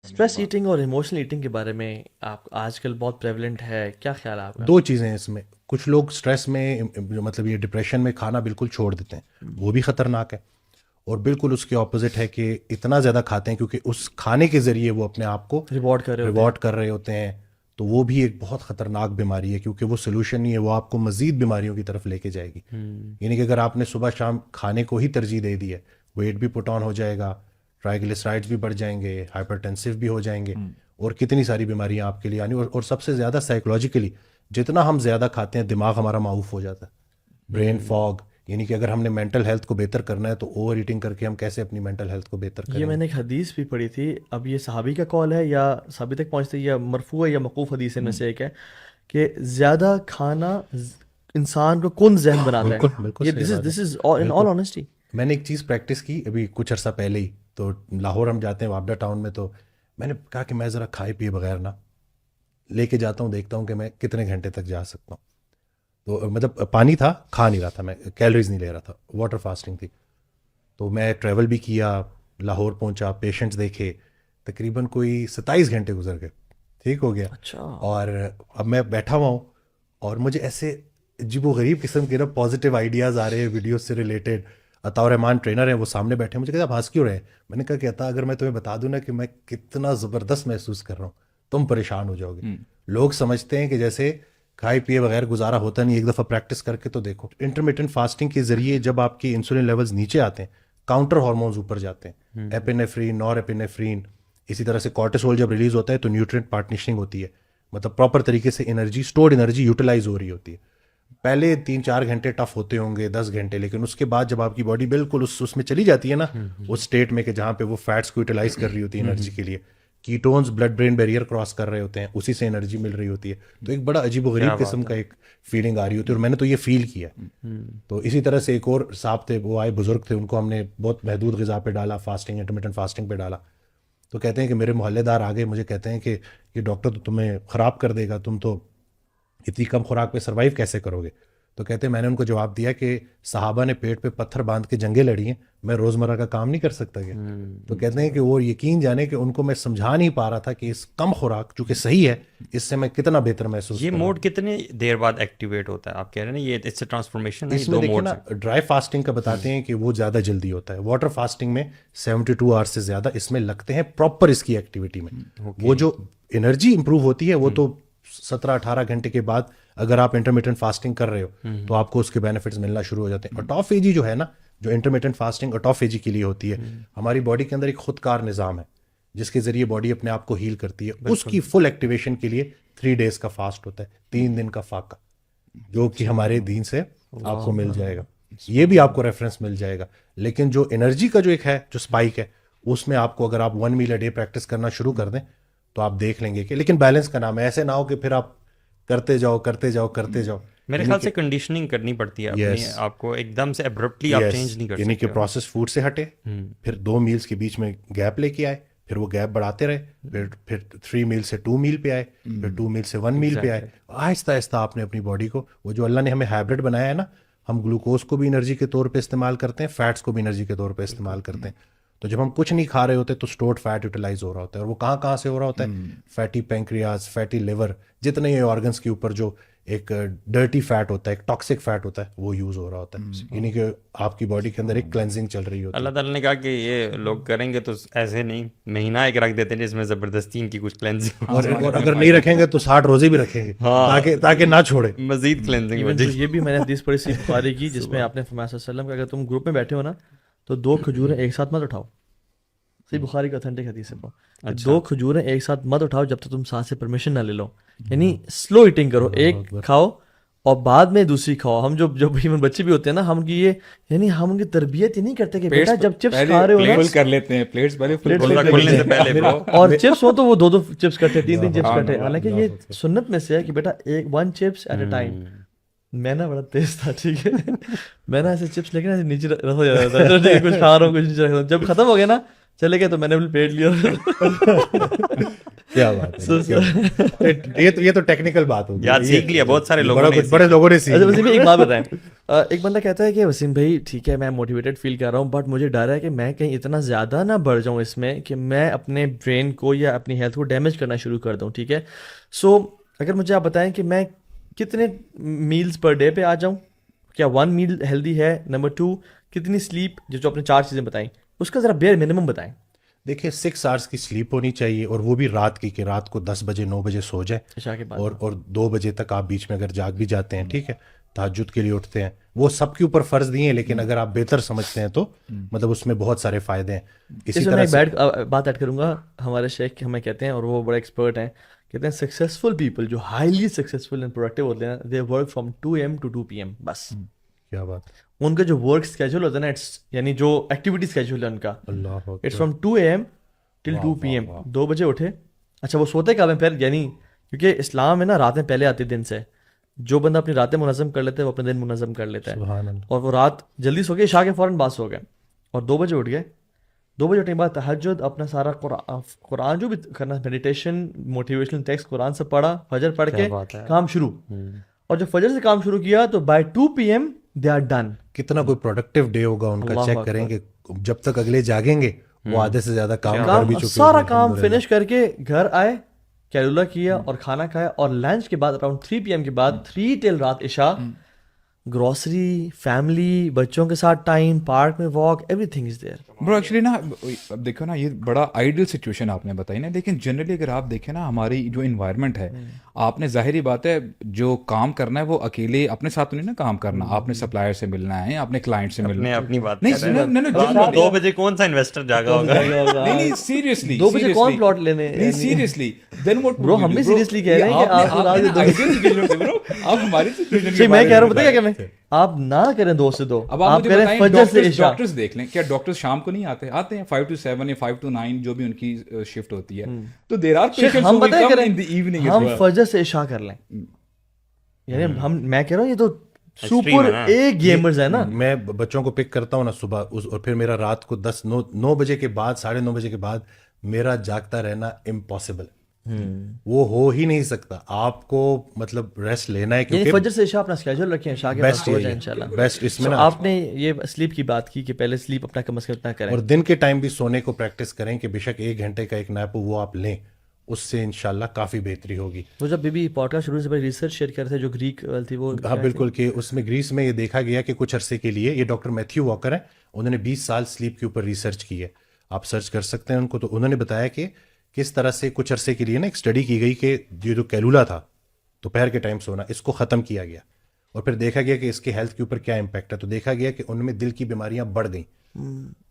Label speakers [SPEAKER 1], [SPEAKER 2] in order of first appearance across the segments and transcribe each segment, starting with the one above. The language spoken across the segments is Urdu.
[SPEAKER 1] اسٹریس ایٹنگ اور ایموشنل ایٹنگ کے بارے میں آپ آج کل بہت پریولنٹ ہے، کیا خیال ہے آپ کا؟
[SPEAKER 2] دو چیزیں ہیں اس میں. کچھ لوگ سٹریس میں مطلب یہ ڈپریشن میں کھانا بالکل چھوڑ دیتے ہیں، وہ بھی خطرناک ہے. اور بالکل اس کے اپوزٹ ہے کہ اتنا زیادہ کھاتے ہیں کیونکہ اس کھانے کے ذریعے وہ اپنے آپ کو
[SPEAKER 1] ریوارڈ کر رہے ہوتے ہیں.
[SPEAKER 2] ریوارڈ کر رہے ہوتے ہیں. تو وہ بھی ایک بہت خطرناک بیماری ہے کیونکہ وہ سلوشن نہیں ہے، وہ آپ کو مزید بیماریوں کی طرف لے کے جائے گی. یعنی کہ اگر آپ نے صبح شام کھانے کو ہی ترجیح دے دی ہے، ویٹ بھی پٹ آن ہو جائے گا، ٹرائیگلیسرائڈز بھی بڑھ جائیں گے، ہائپر ٹینسو بھی ہو جائیں گے، اور کتنی ساری بیماریاں آپ کے لیے آنی. اور سب سے زیادہ سائیکولوجیکلی جتنا ہم زیادہ کھاتے ہیں دماغ ہمارا معاف ہو جاتا ہے. برین فاگ، یعنی کہ اگر ہم نے مینٹل ہیلتھ کو بہتر کرنا ہے تو اوور ایٹنگ کر کے ہم کیسے اپنی مینٹل ہیلتھ کو بہتر کریں.
[SPEAKER 1] یہ میں نے ایک حدیث بھی پڑھی تھی، اب یہ صحابی کا قول ہے یا صحابی تک پہنچتے یا مرفوع ہے یا موقوف حدیث میں سے ایک ہے کہ زیادہ کھانا انسان کو کن ذہن بناتا ہے.
[SPEAKER 2] بالکل
[SPEAKER 1] یہ
[SPEAKER 2] صحیح بات
[SPEAKER 1] دس
[SPEAKER 2] ہے.
[SPEAKER 1] از ان آل آنیسٹی.
[SPEAKER 2] میں نے ایک چیز پریکٹس کی ابھی کچھ عرصہ پہلے ہی، تو لاہور ہم جاتے ہیں وابڈا ٹاؤن میں، تو میں نے کہا کہ میں ذرا کھائے پیے بغیر نا لے کے جاتا ہوں، دیکھتا ہوں کہ میں کتنے گھنٹے تک جا سکتا ہوں. تو مطلب پانی تھا، کھا نہیں رہا تھا میں، کیلریز نہیں لے رہا تھا، واٹر فاسٹنگ تھی. تو میں ٹریول بھی کیا، لاہور پہنچا، پیشنٹس دیکھے، تقریباً کوئی 27 گھنٹے گزر گئے، ٹھیک ہو گیا.
[SPEAKER 1] اچھا.
[SPEAKER 2] اور اب میں بیٹھا ہوا ہوں اور مجھے ایسے عجیب و غریب قسم کے نا پازیٹیو آئیڈیاز آ رہے ہیں ویڈیوز سے ریلیٹڈ. عطا الرحمان ٹرینر ہیں، وہ سامنے بیٹھے ہیں. مجھے کہتے ہیں آپ ہنس کیوں رہے ہیں؟ میں نے کہا کہ عطا اگر میں تمہیں بتا دوں نا کہ میں کتنا زبردست محسوس کر رہا ہوں تم پریشان ہو جاؤ گے. لوگ سمجھتے ہیں کہ جیسے کھائے پیے بغیر گزارا ہوتا نہیں، ایک دفعہ پریکٹس کر کے تو دیکھو. انٹرمیٹنٹ فاسٹنگ کے ذریعے جب آپ کے انسولین لیولز نیچے آتے ہیں، کاؤنٹر ہارمونز اوپر جاتے ہیں، ایپینیفرین، نور ایپینیفرین، اسی طرح سے کورٹیسول جب ریلیز ہوتا ہے تو نیوٹرینٹ پارٹنیشنگ ہوتی ہے، مطلب پراپر طریقے سے انرجی، اسٹورڈ انرجی یوٹیلائز ہو رہی ہوتی ہے. پہلے 3-4 گھنٹے ٹف ہوتے ہوں گے، 10 گھنٹے، لیکن اس کے بعد جب آپ کی باڈی بالکل اس میں چلی جاتی ہے نا، اس اسٹیٹ میں کہ جہاں پہ وہ فیٹس کو یوٹیلائز کر رہی ہوتی ہے انرجی کے لیے، ketones blood brain barrier cross کر رہے ہوتے ہیں، اسی سے انرجی مل رہی ہوتی ہے. تو ایک بڑا عجیب و غریب قسم کا ایک فیلنگ آ رہی ہوتی ہے، اور میں نے تو یہ فیل کیا. تو اسی طرح سے ایک اور صاحب تھے، وہ آئے بزرگ تھے، ان کو ہم نے بہت محدود غذا پہ ڈالا، فاسٹنگ، انٹرمیٹنٹ فاسٹنگ پہ ڈالا. تو کہتے ہیں کہ میرے محلے دار آگے مجھے کہتے ہیں کہ یہ ڈاکٹر تو تمہیں خراب کر دے گا، تم تو اتنی کم خوراک پہ سروائیو کیسے کرو گے. تو کہتے ہیں میں نے ان کو جواب دیا کہ صحابہ نے پیٹ پہ پتھر باندھ کے جنگیں لڑی ہیں، میں روزمرہ کا کام نہیں کر سکتا کیا؟ تو کہتے ہیں کہ وہ یقین جانے کہ ان کو میں سمجھا نہیں پا رہا تھا کہ اس کم خوراک جو کہ صحیح ہے، اس سے میں کتنا بہتر محسوس
[SPEAKER 3] یہ موڈ کتنے دیر بعد ایکٹیویٹ ہوتا ہے؟ آپ کہہ رہے ہیں نا یہ اٹس اے ٹرانسفارمیشن.
[SPEAKER 2] اس میں دیکھیں نا، ڈرائی فاسٹنگ کا بتاتے ہیں کہ وہ زیادہ جلدی ہوتا ہے. واٹر فاسٹنگ میں 72 آورس سے زیادہ اس میں لگتے ہیں پراپر اس کی ایکٹیویٹی میں. وہ جو انرجی امپروو ہوتی ہے وہ تو 17-18 گھنٹے کے بعد اگر آپ انٹرمیٹنٹ فاسٹنگ کر رہے ہو تو آپ کو اس کے بینیفٹس ملنا شروع ہو جاتے ہیں. آٹوفیجی جو ہے نا، جو انٹرمیٹنٹ فاسٹنگ آٹوفیجی کے لیے ہوتی ہے، ہماری باڈی کے اندر ایک خود کار نظام ہے جس کے ذریعے باڈی اپنے آپ کو ہیل کرتی ہے. اس کی فل ایکٹیویشن کے لیے 3 days کا فاسٹ ہوتا ہے، 3 دن کا فاقہ، جو کہ ہمارے دین سے آپ کو مل جائے گا. یہ بھی آپ کو ریفرنس مل جائے گا. لیکن جو انرجی کا جو ایک ہے، جو اسپائک ہے، اس میں آپ کو اگر آپ 1 meal a day پریکٹس کرنا شروع کر دیں تو آپ دیکھ لیں گے کہ، لیکن بیلنس کا نام ہے، ایسے نہ ہو کہ پھر آپ کرتے جاؤ.
[SPEAKER 3] میرے خیال سے کنڈیشننگ کرنی پڑتی ہے اپنی آپ کو، ایک دم سے ابرپٹلی آپ چینج نہیں کر سکتے.
[SPEAKER 2] یعنی کہ پروسیس فوڈ سے ہٹے، پھر 2 meals کے بیچ میں گیپ لے کے آئے، پھر وہ گیپ بڑھاتے رہے، پھر 3 meal سے 2 meal پہ آئے، پھر 2 meal سے 1 meal پہ آئے. آہستہ آہستہ آپ نے اپنی باڈی کو، وہ جو اللہ نے ہمیں ہائبرڈ بنایا ہے نا، ہم گلوکوز کو بھی انرجی کے طور پہ استعمال کرتے ہیں، فیٹس کو بھی انرجی کے طور پہ استعمال کرتے ہیں. تو جب ہم کچھ نہیں کھا رہے ہوتے تو اسٹورڈ فیٹ یوٹیلائز ہو رہا ہوتا ہے، اور وہ کہاں سے ہو رہا ہوتا ہے؟ فیٹی پینکریاز، فیٹی لیور، جتنے یہ آرگنس کے اوپر جو ایک ڈرٹی فیٹ ہوتا ہے، ایک ٹاکسک فیٹ ہوتا ہے، وہ یوز ہو رہا ہوتا ہے. یعنی کہ آپ کی باڈی کے اندر ایک کلینزنگ چل رہی ہوتی ہے.
[SPEAKER 3] اللہ تعالیٰ نے کہا کہ یہ لوگ کریں گے تو ایسے نہیں، مہینہ ایک رکھ دیتے ہیں جس میں زبردستی ان کی کچھ کلینزنگ،
[SPEAKER 2] اور اگر نہیں رکھیں گے تو 60 روزے بھی رکھیں گے تاکہ نہ چھوڑے،
[SPEAKER 3] مزید کلینزنگ.
[SPEAKER 1] یہ بھی میں نے حدیث پڑھی صحیح بخاری کی، جس میں آپ نے فرمایا صلی اللہ علیہ وسلم کہ اگر تم گروپ میں بیٹھے ہو نا تو 2 کھجوریں ایک ساتھ مت اٹھاؤ. صحیح بخاری کا اتھینٹک حدیث ہے. 2 کھجوریں ایک ساتھ مت اٹھاؤ جب تک تم سانس سے پرمیشن نہ لے لو. یعنی سلو ایٹنگ کرو، ایک کھاؤ اور بعد میں دوسری کھاؤ. ہم جب ایون بچے بھی ہوتے ہیں نا، ہم کی یہ یعنی ہم ان کی تربیت یہ نہیں کرتے کہ بیٹا جب چپس کھا رہے ہو نا،
[SPEAKER 4] فل کر لیتے ہیں پلیٹس پہلے
[SPEAKER 3] کھولنے سے پہلے برو،
[SPEAKER 1] اور چپس ہو تو وہ 2 چپس کٹے، 3 چپس کٹے. حالانکہ یہ سنت میں سے ہے کہ بیٹا 1 چپس ایٹ اے ٹائم. میں نا بڑا تیز تھا، ٹھیک ہے، میں نا ایسے چپس لے کے نیچے رکھ ہو جاتا تھا، کچھ کھا رہا ہوں کچھ نیچے رکھ. جب ختم ہو گیا نا چلے گئے تو میں نے پیٹ لیا.
[SPEAKER 2] کیا بات ہے, یہ تو ٹیکنیکل بات ہوگی,
[SPEAKER 3] یاد سیکھ لیا بہت سارے لوگوں نے.
[SPEAKER 2] بڑے لوگوں نے سیکھ.
[SPEAKER 1] اچھا وسیم ایک بات بتائیں, ایک بندہ کہتا ہے کہ وسیم بھائی ٹھیک ہے میں موٹیویٹڈ فیل کر رہا ہوں بٹ مجھے ڈر ہے کہ میں کہیں اتنا زیادہ نہ بڑھ جاؤں اس میں کہ میں اپنے برین کو یا اپنی ہیلتھ کو ڈیمیج کرنا شروع کر دوں, ٹھیک ہے. سو اگر مجھے آپ بتائیں کہ میں کتنے میلز پر ڈے پہ آ جاؤں, کیا 1 میل ہیلدی ہے, نمبر 2 کتنی سلیپ, جو آپ نے 4 چیزیں بتائیں اس کا ذرا بیئر منیمم بتائیں.
[SPEAKER 2] دیکھیے 6 آورس کی سلیپ ہونی چاہیے, اور وہ بھی رات کی, کہ رات کو 10 بجے 9 بجے سو جائیں,
[SPEAKER 1] عشاء کے بعد,
[SPEAKER 2] اور 2 بجے تک آپ بیچ میں اگر جاگ بھی جاتے ہیں, ٹھیک ہے, تہجد کے لیے اٹھتے ہیں, وہ سب کے اوپر فرض نہیں ہے, لیکن اگر آپ بہتر سمجھتے ہیں تو مطلب اس میں بہت سارے فائدے ہیں.
[SPEAKER 1] اس میں میں ایک بات ایڈ کروں گا, ہمارے شیخ ہمیں کہتے ہیں اور وہ بڑے ایکسپرٹ ہیں, کہتے ہیں سکسیزفل پیپل جو ہائیلی سکسیزفل اینڈ پروڈکٹیو ہوتے ہیں they work from 2 AM to 2 PM بس.
[SPEAKER 2] کیا بات,
[SPEAKER 1] ان کا جو ورک اسکیجول ہوتا ہے نا, یعنی جو ایکٹیویٹی اسکیجول ہے ان کا,
[SPEAKER 2] اللہ
[SPEAKER 1] it's from 2 AM till 2 PM, 2 بجے اٹھے. اچھا وہ سوتے کب ہیں پھر, یعنی کیونکہ اسلام میں نا راتیں پہلے آتی دن سے, جو بندہ اپنی راتیں منظم کر لیتا ہے وہ اپنے دن منظم کر لیتا ہے.
[SPEAKER 2] سبحان اللہ.
[SPEAKER 1] اور وہ رات جلدی سو گئے, عشاء کے فوراً بعد سو گئے, اور 2 بجے اٹھ گئے. 2 بجے اٹھنے کے بعد تہجد, اپنا سارا قرآن جو بھی کرنا, میڈیٹیشن, موٹیویشنل ٹیکسٹ قرآن سے پڑھا, فجر پڑھ کے کام شروع. اور جب فجر سے کام شروع کیا تو by 2 PM they are done.
[SPEAKER 2] کتنا کوئی پروڈکٹیو ڈے ہوگا ان کا, چیک کریں گے جب تک اگلے جاگیں گے وہ آدھے سے زیادہ کام کر بھی چکے,
[SPEAKER 1] سارا کام فنش کر کے گھر آئے, کیلولا کیا اور کھانا کھایا, اور لنچ کے بعد اراؤنڈ 3 PM کے بعد 3 till رات عشاء, گروسری, فیملی, بچوں کے ساتھ ٹائم, پارک میں walk, every thing is there.
[SPEAKER 4] برو ایکچولی نا اب دیکھو نا, یہ بڑا آئیڈیل سچویشن آپ نے بتائی نا, لیکن جنرلی اگر آپ دیکھیں نا ہماری جو انوائرمنٹ ہے, آپ نے ظاہری بات ہے جو کام کرنا ہے وہ اکیلے اپنے ساتھ تو نہیں نا کام کرنا, آپ نے سپلائر سے ملنا ہے, آپ نے کلائنٹ سے ملنا ہے.
[SPEAKER 3] اپنی بات
[SPEAKER 4] نہیں
[SPEAKER 3] 2 بجے کون سا انویسٹر جاگا ہوگا,
[SPEAKER 4] نہیں سیریسلی
[SPEAKER 1] 2 بجے کون پلاٹ لینے,
[SPEAKER 4] نہیں سیریسلی دین واٹ
[SPEAKER 1] برو ہم بھی سیریسلی کہہ رہے ہیں کہ
[SPEAKER 4] آپ ہماری
[SPEAKER 1] سچویشن, میں کہہ رہا ہوں پتہ کیا کہ آپ نہ کریں 2 سے 2,
[SPEAKER 4] اب
[SPEAKER 1] آپ کریں فجر سے عشاء.
[SPEAKER 4] ڈاکٹرز دیکھ لیں, کیا ڈاکٹرز شام کو نہیں آتے, آتے ہیں 5 to 7 یا 5 to 9 جو بھی ان کی شفٹ ہوتی ہے, تو دیر آر پیشنٹس
[SPEAKER 1] ہم
[SPEAKER 4] ہو
[SPEAKER 1] پتہ
[SPEAKER 4] کم
[SPEAKER 1] کریں
[SPEAKER 4] ان دی ایوننگ,
[SPEAKER 1] ہم فجر سے عشاء کر لیں, یعنی ہم, میں کہہ رہا ہوں یہ تو سپر اے گیمرز ہیں نا.
[SPEAKER 2] میں بچوں کو پک کرتا ہوں نا صبح, اور پھر میرا رات کو 9 بجے کے بعد 9:30 بجے کے بعد میرا جاگتا رہنا امپاسبل, وہ ہو ہی نہیں سکتا. آپ کو مطلب ریسٹ لینا ہے,
[SPEAKER 1] یعنی فجر سے عشاء اپنا اسکیجول رکھیں, عشاء کے بعد سو جائیں انشاءاللہ.
[SPEAKER 2] بیسٹ اس میں نا
[SPEAKER 1] آپ نے یہ سلیپ کی بات کی کہ پہلے سلیپ اپنا کم از کم اتنا کریں,
[SPEAKER 2] اور دن کے ٹائم بھی سونے کو پریکٹس کریں کہ بے شک 1 گھنٹے کا ایک نیپ وہ آپ لیں, اس سے انشاءاللہ کافی بہتری ہوگی.
[SPEAKER 1] وہ جب بی پوڈ کاسٹ شروع سے پہلے ریسرچ شیئر کرتے تھے جو گریک تھی وہ,
[SPEAKER 2] ہاں بالکل, کہ اس میں گریس میں یہ دیکھا گیا کہ کچھ عرصے کے لیے, یہ ڈاکٹر میتھیو واکر ہیں, انہوں نے 20 سال سلیپ کے اوپر ریسرچ کی ہے, آپ سرچ کر سکتے ہیں ان کو. تو انہوں نے بتایا کہ کس طرح سے کچھ عرصے کے لیے نا ایک اسٹڈی کی گئی کہ یہ جو کیلولا تھا دوپہر کے ٹائم سونا, اس کو ختم کیا گیا, اور پھر دیکھا گیا کہ اس کے ہیلتھ کے اوپر کیا امپیکٹ ہے. تو دیکھا گیا کہ ان میں دل کی بیماریاں بڑھ گئیں.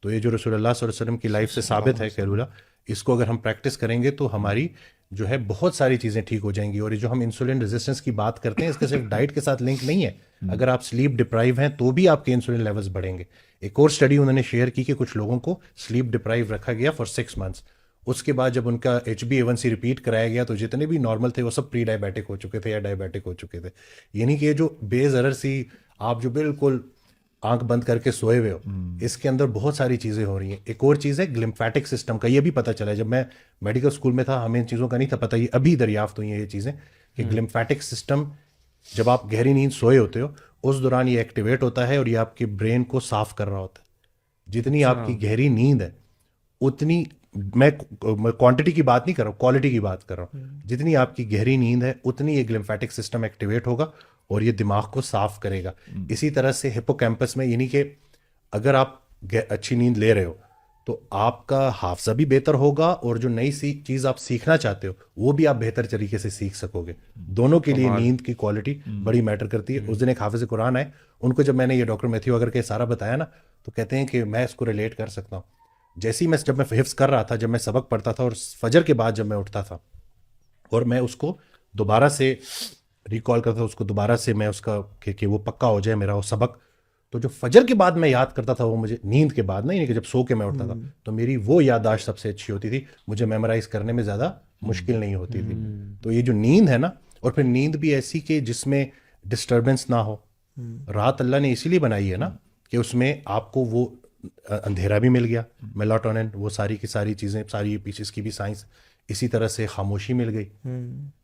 [SPEAKER 2] تو یہ جو رسول اللہ صلی اللہ علیہ وسلم کی لائف سے ثابت ہے کیلولا, اس کو اگر ہم پریکٹس کریں گے تو ہماری جو ہے بہت ساری چیزیں ٹھیک ہو جائیں گی. اور یہ جو ہم انسولین ریزسٹنس کی بات کرتے ہیں, اس کا صرف ڈائٹ کے ساتھ لنک نہیں ہے. اگر آپ سلیپ ڈپرائیو ہیں تو بھی آپ کے انسولین لیولز بڑھیں گے. ایک اور اسٹڈی انہوں نے شیئر کی کہ کچھ لوگوں کو سلیپ ڈپرائیو رکھا گیا فار 6 months. اس کے بعد جب ان کا HbA1c ریپیٹ کرایا گیا تو جتنے بھی نارمل تھے وہ سب پری ڈائبیٹک ہو چکے تھے یا ڈائبیٹک ہو چکے تھے. یعنی کہ جو بے ضرر سی آپ جو بالکل آنکھ بند کر کے سوئے ہوئے ہو, اس کے اندر بہت ساری چیزیں ہو رہی ہیں. ایک اور چیز ہے گلمفیٹک سسٹم کا, یہ بھی پتہ چلا ہے, جب میں میڈیکل اسکول میں تھا ہمیں ان چیزوں کا نہیں تھا پتہ, یہ ابھی دریافت ہوئی ہیں یہ چیزیں کہ گلمفیٹک سسٹم جب آپ گہری نیند سوئے ہوتے ہو اس دوران یہ ایکٹیویٹ ہوتا ہے اور یہ آپ کے برین کو صاف کر رہا ہوتا ہے. جتنی آپ کی گہری نیند ہے اتنی, میں کوانٹٹی کی بات نہیں کر رہا ہوں, کوالٹی کی بات کر رہا ہوں, جتنی آپ کی گہری نیند ہے اتنی یہ گلمفیٹک سسٹم ایکٹیویٹ ہوگا اور یہ دماغ کو صاف کرے گا. اسی طرح سے ہپوکیمپس میں, یعنی کہ اگر آپ اچھی نیند لے رہے ہو تو آپ کا حافظہ بھی بہتر ہوگا اور جو نئی چیز آپ سیکھنا چاہتے ہو وہ بھی آپ بہتر طریقے سے سیکھ سکو گے. دونوں کے لیے نیند کی کوالٹی بڑی میٹر کرتی ہے. اس دن ایک حافظ قرآن آئے, ان کو جب میں نے یہ ڈاکٹر میتھیو اگر کے سارا بتایا نا تو کہتے ہیں کہ میں اس کو ریلیٹ کر سکتا ہوں. جیسے ہی جب میں حفظ کر رہا تھا, جب میں سبق پڑھتا تھا اور فجر کے بعد جب میں اٹھتا تھا اور میں اس کو دوبارہ سے ریکال کرتا تھا, اس کو دوبارہ سے میں اس کا کہ وہ پکا ہو جائے میرا وہ سبق, تو جو فجر کے بعد میں یاد کرتا تھا وہ مجھے نیند کے بعد نہیں, کہ جب سو کے میں اٹھتا تھا تو میری وہ یادداشت سب سے اچھی ہوتی تھی, مجھے میمورائز کرنے میں زیادہ مشکل نہیں ہوتی تھی. تو یہ جو نیند ہے نا, اور پھر نیند بھی ایسی کہ جس میں ڈسٹربنس نہ ہو. رات اللہ نے اسی لیے بنائی ہے نا کہ اس میں آپ کو وہ اندھیرا بھی مل گیا, میلاٹونن, وہ ساری کی ساری چیزیں, ساری پیچھے اس کی بھی سائنس, اسی طرح سے خاموشی مل گئی,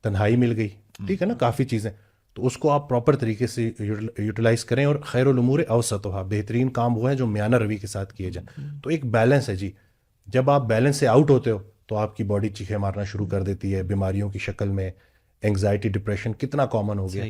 [SPEAKER 2] تنہائی مل گئی, ٹھیک ہے نا, کافی چیزیں. تو اس کو آپ پراپر طریقے سے یوٹیلائز کریں. اور خیر الامور اوسطھا, بہترین کام وہ ہیں جو میانہ روی کے ساتھ کیے جائیں. تو ایک بیلنس ہے جی. جب آپ بیلنس سے آؤٹ ہوتے ہو تو آپ کی باڈی چیخیں مارنا شروع کر دیتی ہے, بیماریوں کی شکل میں. اینگزائٹی, ڈپریشن کتنا کامن ہو گیا.